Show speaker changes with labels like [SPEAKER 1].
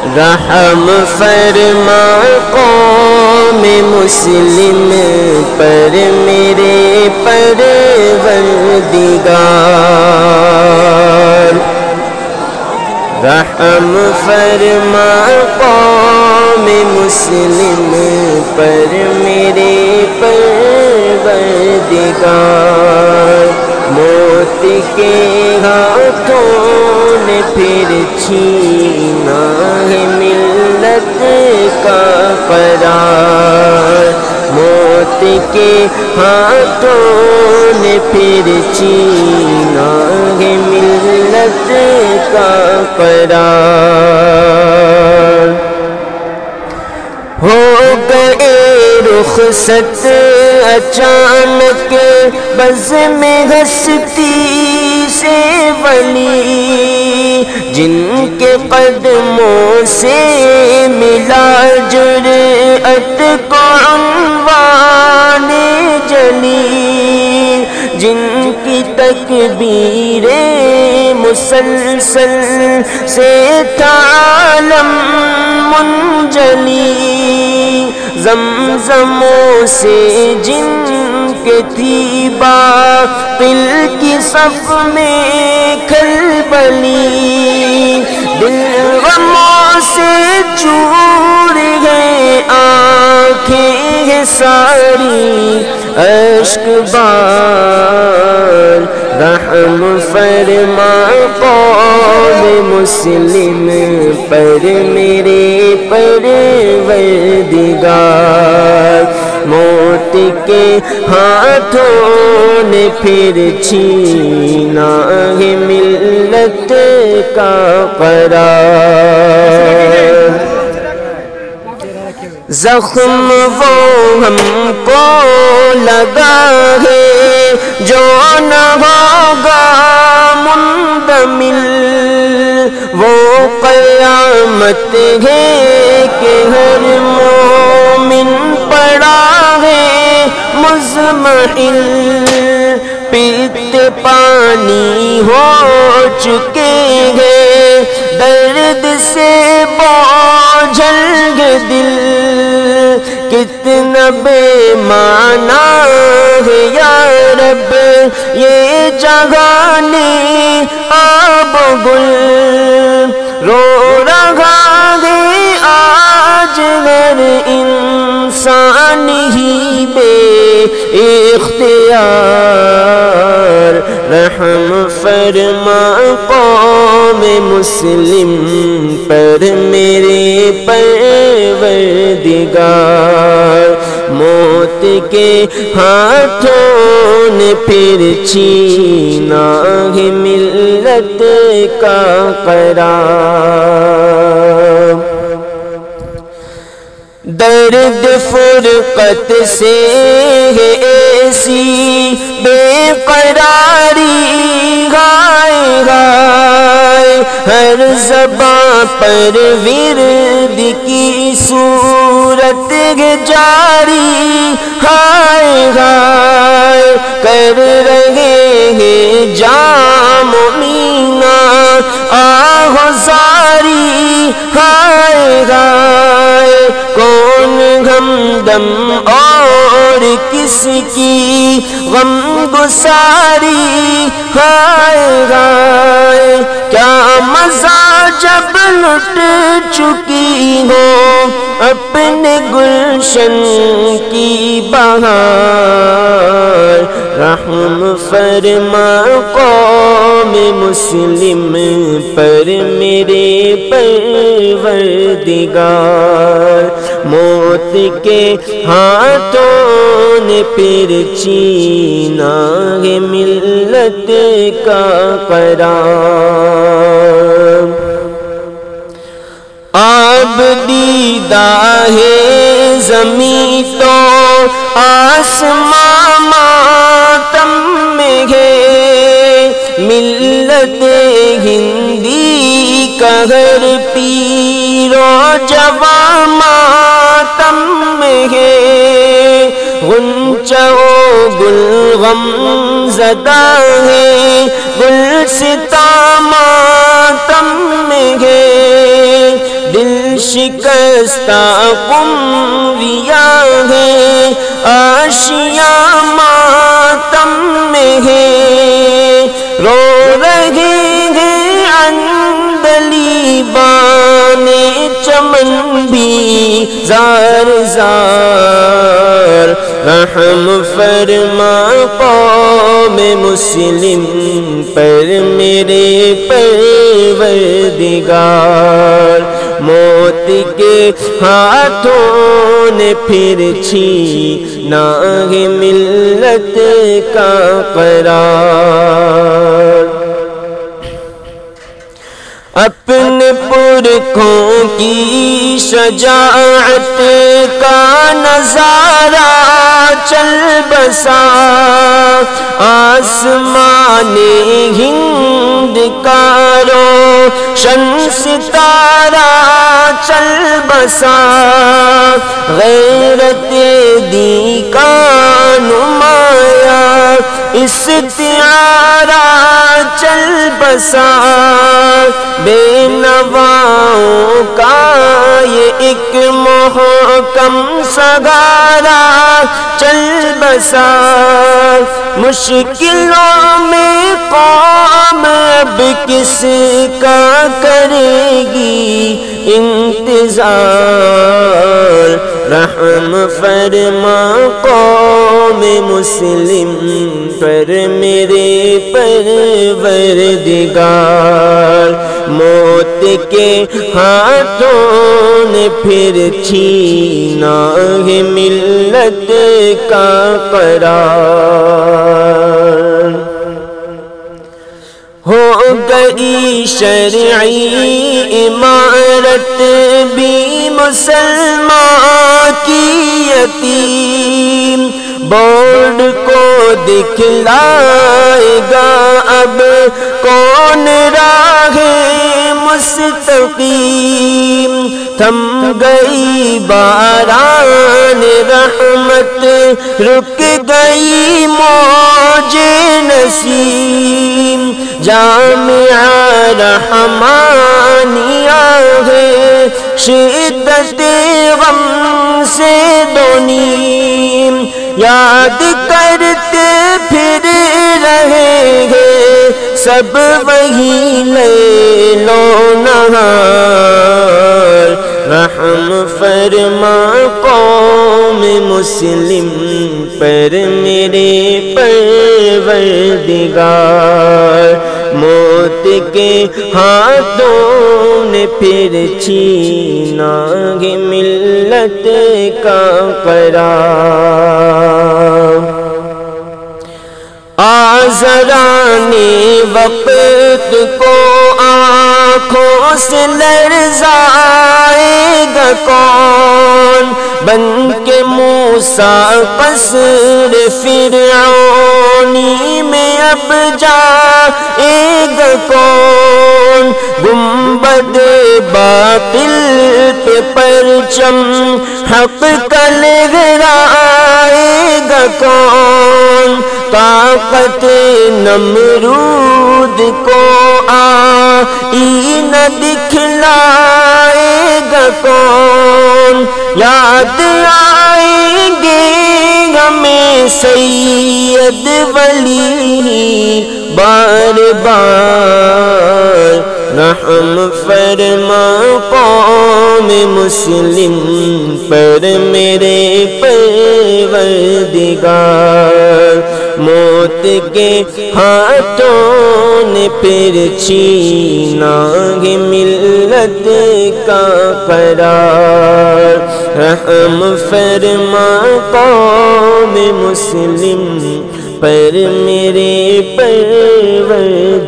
[SPEAKER 1] رحم فرما قوم مسلم پر میرے پروردگار، رحم فرما قوم مسلم پر میرے پروردگار، موت کے ہاتھوں نے پھر چھینا ہے ملت کا قرار، موت کے ہاتھوں نے پھر چھینا ہے ملت کا قرار، ہو گئے رخصت اچانک بزم ہستی سے ولی، جن کے قدموں سے ملا جرأت کو عنوان جلی، جن کی تکبیریں مسلسل سے تھا عالم منجلی، زمزموں سے جن کے تھی باطل کی صف میں کھلبلی، دل غموں سے چور گئے آنکھیں ساری اشک بار، رحم فرما قوم مسلم پر میرے پروردگار، موت کے ہاتھوں نے پھر چھینا ہے ملت کا قرار، زخم وہ ہم کو لگا ہے جو نہ ہوگا مندمل، وہ قیامت ہے کہ ہر مومن پڑا ہے مزمحل، پیتے پانی ہو چکے ہیں درد سے بوجھل دل، کتنا بے معنی ہے یا رب یہ جہانی آب و گل، رو رہا ہے آج ہر انسان ہی بے اختیار، رحم فرما قوم مسلم پر میرے پروردگار، موت کے ہاتھوں نے پھر چھینا ہے ملت کا قرار، درد فرقت سے ہے ایسی بے قراری، ہائے ہائے ہر زباں پر ورد کی صورت ہے جاری، ہائے ہائے کر رہے ہیں جام و مینا آہوزاری، ہائے ہائے کون ہمدم اور کس کی غم گساری، ہائے ہائے کیا مزہ جب لٹ چکی ہو اپنے گلشن کی بہار، رحم فرما قوم مسلم پر میرے پروردگار، موت کے ہاتھوں نے پھر چھینا ہے ملت کا قرار، آب دیدہ ہے زمین تو آسمان ماتم میں ہے، ملت ہندی کا ہر پیر و جوان ماتم میں ہے، غنچہ و گل غم زدہ ہے، گلستاں ماتم میں ہے، دل شکستہ قمریاں ہیں، آشیاں ماتم میں ہیں، رو رہے ہیں عندلیبان چمن بھی زار زار، رحم فرما قوم مسلم پر میرے پروردگار، موت کے ہاتھوں نے پھر چھینا ہے ملت کا قرار، اپنے پرکھوں کی شجاعت کا نظارہ چل بسا، آسمان ہند کا روشن ستارہ چل بسا، غیرت دی کا نمایاں استعارہ چل بسا، بے نواؤں کا یہ ایک محکم سگارا چل بسا، مشکلوں میں قوم اب کس کا کرے گی انتظار، رحم فرما قوم مسلم پر میرے پروردگار، موت کے ہاتھوں نے پھر چھینا ہے ملت کا قرار، ہو گئی شرعی عمارت بھی مسلمان کی یتیم، بورڈ کو دکھلائے گا اب کون راہ مستقیم، تھم گئی باران رحمت، رک گئی موج نسیم، جامعہ رحمانیہ ہے شدت غم سے دو نیم، یاد کرتے پھر رہے ہیں سب وہی لیل و نہار، رحم فرما قوم مسلم پر میرے پروردگار، موت کے ہاتھوں نے پھر چھینا ہے ملت کا قرار، آزرانی وقت کو آنکھوں سے لرزائے گا کون، بن کے موسیٰ قصر فرعونی میں اب جائے گا کون، گنبد باطل پہ پرچم حق کا لہرائے گا کون، طاقت نمرود کو آئینہ دکھلائے گا کون، یاد آئیں گے ہمیں سید ولی بار بار، رحم فرما قوم مسلم پر میرے پروردگار، موت کے ہاتھوں نے پھر چھینا ہے ملت کا قرار، رحم فرما قوم مسلم پر میرے پروردگار۔